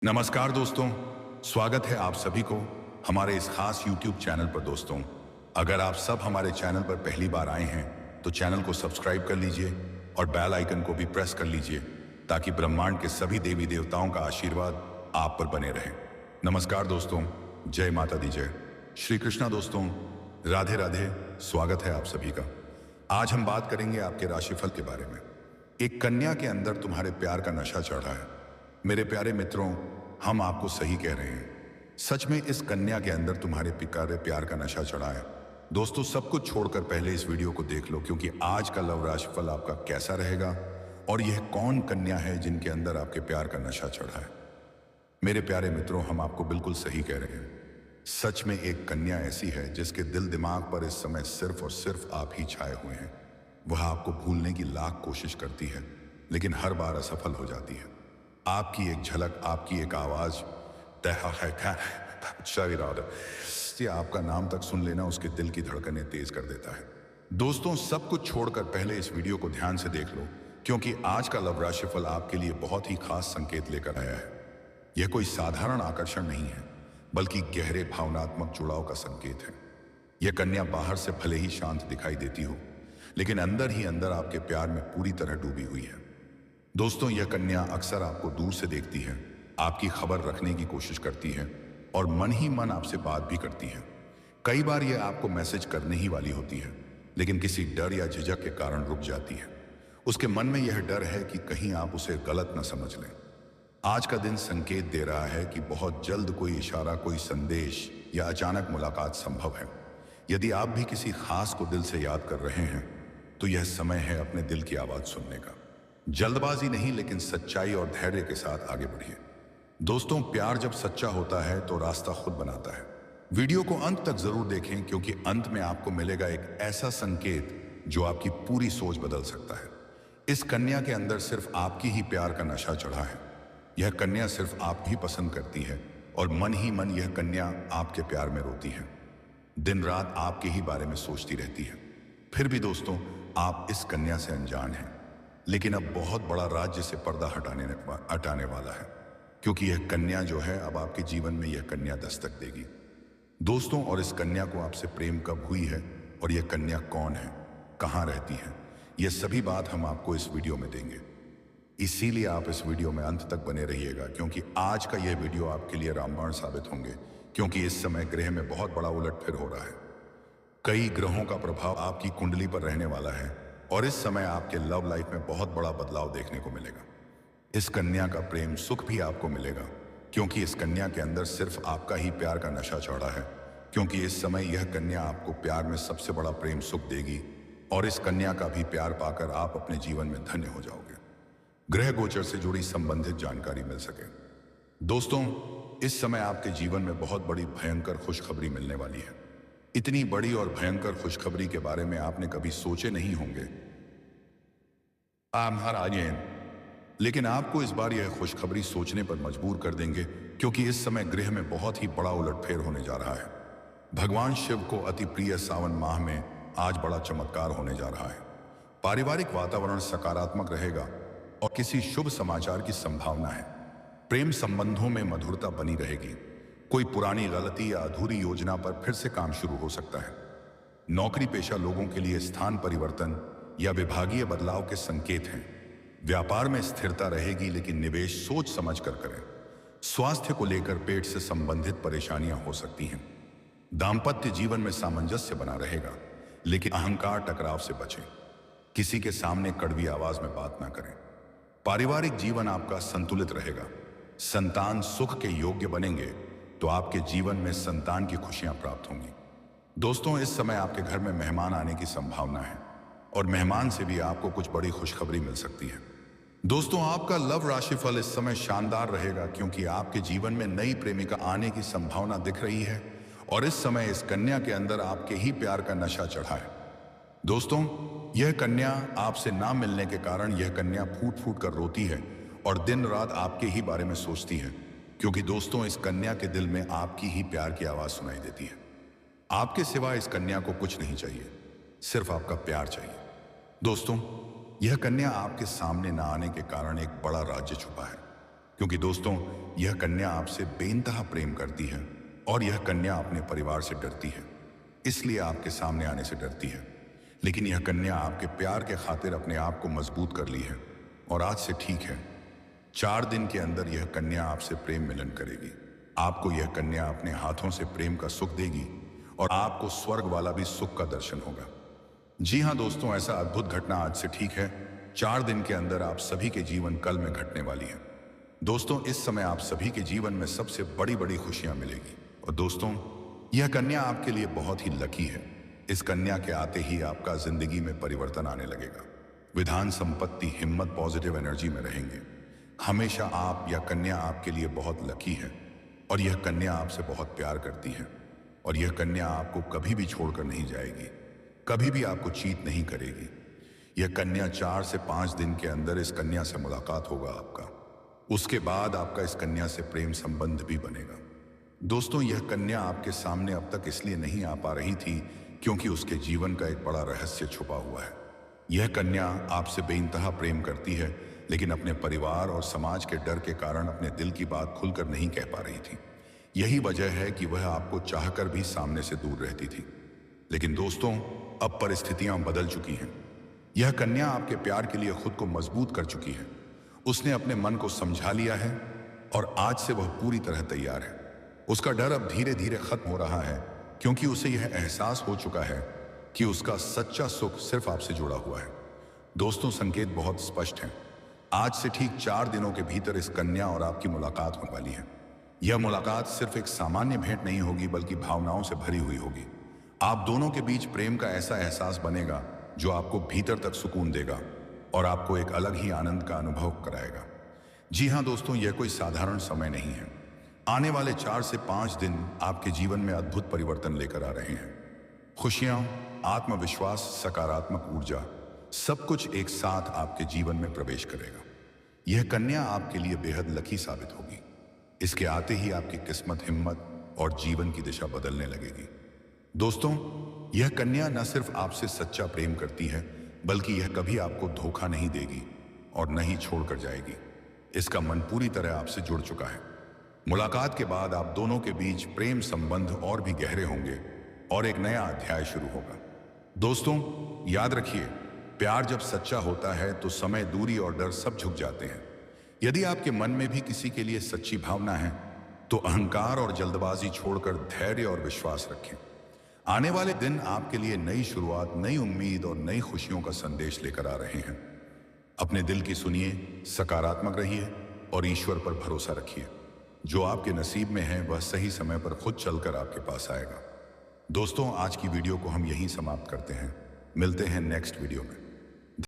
नमस्कार दोस्तों, स्वागत है आप सभी को हमारे इस खास YouTube चैनल पर। दोस्तों, अगर आप सब हमारे चैनल पर पहली बार आए हैं तो चैनल को सब्सक्राइब कर लीजिए और बेल आइकन को भी प्रेस कर लीजिए ताकि ब्रह्मांड के सभी देवी देवताओं का आशीर्वाद आप पर बने रहे। नमस्कार दोस्तों, जय माता दी जय श्री कृष्णा। दोस्तों, राधे राधे, स्वागत है आप सभी का। आज हम बात करेंगे आपके राशिफल के बारे में। एक कन्या के अंदर तुम्हारे प्यार का नशा चढ़ा है। मेरे प्यारे मित्रों, हम आपको सही कह रहे हैं। सच में इस कन्या के अंदर तुम्हारे प्यार का नशा चढ़ा है। दोस्तों, सब कुछ छोड़कर पहले इस वीडियो को देख लो, क्योंकि आज का लव राशिफल आपका कैसा रहेगा और यह कौन कन्या है जिनके अंदर आपके प्यार का नशा चढ़ा है। मेरे प्यारे मित्रों, हम आपको बिल्कुल सही कह रहे हैं। सच में एक कन्या ऐसी है जिसके दिल दिमाग पर इस समय सिर्फ और सिर्फ आप ही छाए हुए हैं। वह आपको भूलने की लाख कोशिश करती है, लेकिन हर बार असफल हो जाती है। आपकी एक झलक, आपकी एक आवाज, आपका नाम तक सुन लेना उसके दिल की धड़कनें तेज कर देता है। दोस्तों, सब कुछ छोड़कर पहले इस वीडियो को ध्यान से देख लो, क्योंकि आज का लव राशिफल आपके लिए बहुत ही खास संकेत लेकर आया है। यह कोई साधारण आकर्षण नहीं है, बल्कि गहरे भावनात्मक जुड़ाव का संकेत है। यह कन्या बाहर से भले ही शांत दिखाई देती हो, लेकिन अंदर ही अंदर आपके प्यार में पूरी तरह डूबी हुई है। दोस्तों, यह कन्या अक्सर आपको दूर से देखती है, आपकी खबर रखने की कोशिश करती है और मन ही मन आपसे बात भी करती है। कई बार यह आपको मैसेज करने ही वाली होती है, लेकिन किसी डर या झिझक के कारण रुक जाती है। उसके मन में यह डर है कि कहीं आप उसे गलत न समझ लें। आज का दिन संकेत दे रहा है कि बहुत जल्द कोई इशारा, कोई संदेश या अचानक मुलाकात संभव है। यदि आप भी किसी खास को दिल से याद कर रहे हैं तो यह समय है अपने दिल की आवाज सुनने का। जल्दबाजी नहीं, लेकिन सच्चाई और धैर्य के साथ आगे बढ़िए। दोस्तों, प्यार जब सच्चा होता है तो रास्ता खुद बनाता है। वीडियो को अंत तक जरूर देखें, क्योंकि अंत में आपको मिलेगा एक ऐसा संकेत जो आपकी पूरी सोच बदल सकता है। इस कन्या के अंदर सिर्फ आपकी ही प्यार का नशा चढ़ा है। यह कन्या सिर्फ आप ही पसंद करती है और मन ही मन यह कन्या आपके प्यार में रोती है। दिन रात आपके ही बारे में सोचती रहती है। फिर भी दोस्तों, आप इस कन्या से अनजान हैं, लेकिन अब बहुत बड़ा राज्य से पर्दा हटाने वाला है, क्योंकि यह कन्या जो है, अब आपके जीवन में यह कन्या दस्तक देगी। दोस्तों, और इस कन्या को आपसे प्रेम कब हुई है और यह कन्या कौन है, कहाँ रहती है, यह सभी बात हम आपको इस वीडियो में देंगे। इसीलिए आप इस वीडियो में अंत तक बने रहिएगा, क्योंकि आज का यह वीडियो आपके लिए रामबाण साबित होंगे। क्योंकि इस समय ग्रह में बहुत बड़ा उलटफेर हो रहा है। कई ग्रहों का प्रभाव आपकी कुंडली पर रहने वाला है और इस समय आपके लव लाइफ में बहुत बड़ा बदलाव देखने को मिलेगा। इस कन्या का प्रेम सुख भी आपको मिलेगा, क्योंकि इस कन्या के अंदर सिर्फ आपका ही प्यार का नशा चढ़ा है। क्योंकि इस समय यह कन्या आपको प्यार में सबसे बड़ा प्रेम सुख देगी और इस कन्या का भी प्यार पाकर आप अपने जीवन में धन्य हो जाओगे। ग्रह गोचर से जुड़ी संबंधित जानकारी मिल सके। दोस्तों, इस समय आपके जीवन में बहुत बड़ी भयंकर खुशखबरी मिलने वाली है। इतनी बड़ी और भयंकर खुशखबरी के बारे में आपने कभी सोचे नहीं होंगे। लेकिन आपको इस बार यह खुशखबरी सोचने पर मजबूर कर देंगे, क्योंकि इस समय गृह में बहुत ही बड़ा उलटफेर होने जा रहा है। भगवान शिव को अति प्रिय सावन माह में आज बड़ा चमत्कार होने जा रहा है। पारिवारिक वातावरण सकारात्मक रहेगा और किसी शुभ समाचार की संभावना है। प्रेम संबंधों में मधुरता बनी रहेगी। कोई पुरानी गलती या अधूरी योजना पर फिर से काम शुरू हो सकता है। नौकरी पेशा लोगों के लिए स्थान परिवर्तन या विभागीय बदलाव के संकेत हैं। व्यापार में स्थिरता रहेगी, लेकिन निवेश सोच समझ कर करें। स्वास्थ्य को लेकर पेट से संबंधित परेशानियां हो सकती हैं। दाम्पत्य जीवन में सामंजस्य बना रहेगा, लेकिन अहंकार टकराव से बचें। किसी के सामने कड़वी आवाज में बात ना करें। पारिवारिक जीवन आपका संतुलित रहेगा। संतान सुख के योग्य बनेंगे तो आपके जीवन में संतान की खुशियां प्राप्त होंगी। दोस्तों, इस समय आपके घर में मेहमान आने की संभावना है और मेहमान से भी आपको कुछ बड़ी खुशखबरी मिल सकती है। दोस्तों, आपका लव राशिफल इस समय शानदार रहेगा, क्योंकि आपके जीवन में नई प्रेमिका आने की संभावना दिख रही है और इस समय इस कन्या के अंदर आपके ही प्यार का नशा चढ़ा है। दोस्तों, यह कन्या आपसे ना मिलने के कारण यह कन्या फूट फूट कर रोती है और दिन रात आपके ही बारे में सोचती है, क्योंकि दोस्तों, इस कन्या के दिल में आपकी ही प्यार की आवाज सुनाई देती है। आपके सिवा इस कन्या को कुछ नहीं चाहिए, सिर्फ आपका प्यार चाहिए। दोस्तों, यह कन्या आपके सामने ना आने के कारण एक बड़ा राज्य छुपा है, क्योंकि दोस्तों, यह कन्या आपसे बेइंतहा प्रेम करती है और यह कन्या अपने परिवार से डरती है, इसलिए आपके सामने आने से डरती है। लेकिन यह कन्या आपके प्यार के खातिर अपने आप को मजबूत कर ली है और आज से ठीक है 4 दिन के अंदर यह कन्या आपसे प्रेम मिलन करेगी। आपको यह कन्या अपने हाथों से प्रेम का सुख देगी और आपको स्वर्ग वाला भी सुख का दर्शन होगा। जी हाँ दोस्तों, ऐसा अद्भुत घटना आज से ठीक है 4 दिन के अंदर आप सभी के जीवन कल में घटने वाली है। दोस्तों, इस समय आप सभी के जीवन में सबसे बड़ी बड़ी खुशियां मिलेगी। और दोस्तों, यह कन्या आपके लिए बहुत ही लकी है। इस कन्या के आते ही आपका जिंदगी में परिवर्तन आने लगेगा। विधान, संपत्ति, हिम्मत, पॉजिटिव एनर्जी में रहेंगे। हमेशा आप या कन्या आपके लिए बहुत लकी है और यह कन्या आपसे बहुत प्यार करती है और यह कन्या आपको कभी भी छोड़कर नहीं जाएगी, कभी भी आपको चीट नहीं करेगी। यह कन्या 4 से 5 दिन के अंदर इस कन्या से मुलाकात होगा आपका। उसके बाद आपका इस कन्या से प्रेम संबंध भी बनेगा। दोस्तों, यह कन्या आपके सामने अब तक इसलिए नहीं आ पा रही थी क्योंकि उसके जीवन का एक बड़ा रहस्य छुपा हुआ है। यह कन्या आपसे बेइंतहा प्रेम करती है, लेकिन अपने परिवार और समाज के डर के कारण अपने दिल की बात खुलकर नहीं कह पा रही थी। यही वजह है कि वह आपको चाहकर भी सामने से दूर रहती थी। लेकिन दोस्तों, अब परिस्थितियां बदल चुकी हैं। यह कन्या आपके प्यार के लिए खुद को मजबूत कर चुकी है। उसने अपने मन को समझा लिया है और आज से वह पूरी तरह तैयार है। उसका डर अब धीरे धीरे खत्म हो रहा है क्योंकि उसे यह एहसास हो चुका है कि उसका सच्चा सुख सिर्फ आपसे जुड़ा हुआ है। दोस्तों, संकेत बहुत स्पष्ट हैं। आज से ठीक 4 दिनों के भीतर इस कन्या और आपकी मुलाकात होने वाली है। यह मुलाकात सिर्फ एक सामान्य भेंट नहीं होगी, बल्कि भावनाओं से भरी हुई होगी। आप दोनों के बीच प्रेम का ऐसा एहसास बनेगा जो आपको भीतर तक सुकून देगा और आपको एक अलग ही आनंद का अनुभव कराएगा। जी हाँ दोस्तों, यह कोई साधारण समय नहीं है। आने वाले 4 से 5 दिन आपके जीवन में अद्भुत परिवर्तन लेकर आ रहे हैं। खुशियां, आत्मविश्वास, सकारात्मक ऊर्जा, सब कुछ एक साथ आपके जीवन में प्रवेश करेगा। यह कन्या आपके लिए बेहद लकी साबित होगी। इसके आते ही आपकी किस्मत, हिम्मत और जीवन की दिशा बदलने लगेगी। दोस्तों, यह कन्या न सिर्फ आपसे सच्चा प्रेम करती है, बल्कि यह कभी आपको धोखा नहीं देगी और न ही छोड़कर जाएगी। इसका मन पूरी तरह आपसे जुड़ चुका है। मुलाकात के बाद आप दोनों के बीच प्रेम संबंध और भी गहरे होंगे और एक नया अध्याय शुरू होगा। दोस्तों, याद रखिए, प्यार जब सच्चा होता है तो समय, दूरी और डर सब झुक जाते हैं। यदि आपके मन में भी किसी के लिए सच्ची भावना है तो अहंकार और जल्दबाजी छोड़कर धैर्य और विश्वास रखें। आने वाले दिन आपके लिए नई शुरुआत, नई उम्मीद और नई खुशियों का संदेश लेकर आ रहे हैं। अपने दिल की सुनिए, सकारात्मक रहिए और ईश्वर पर भरोसा रखिए। जो आपके नसीब में है वह सही समय पर खुद चलकर आपके पास आएगा। दोस्तों, आज की वीडियो को हम यहीं समाप्त करते हैं। मिलते हैं नेक्स्ट वीडियो में।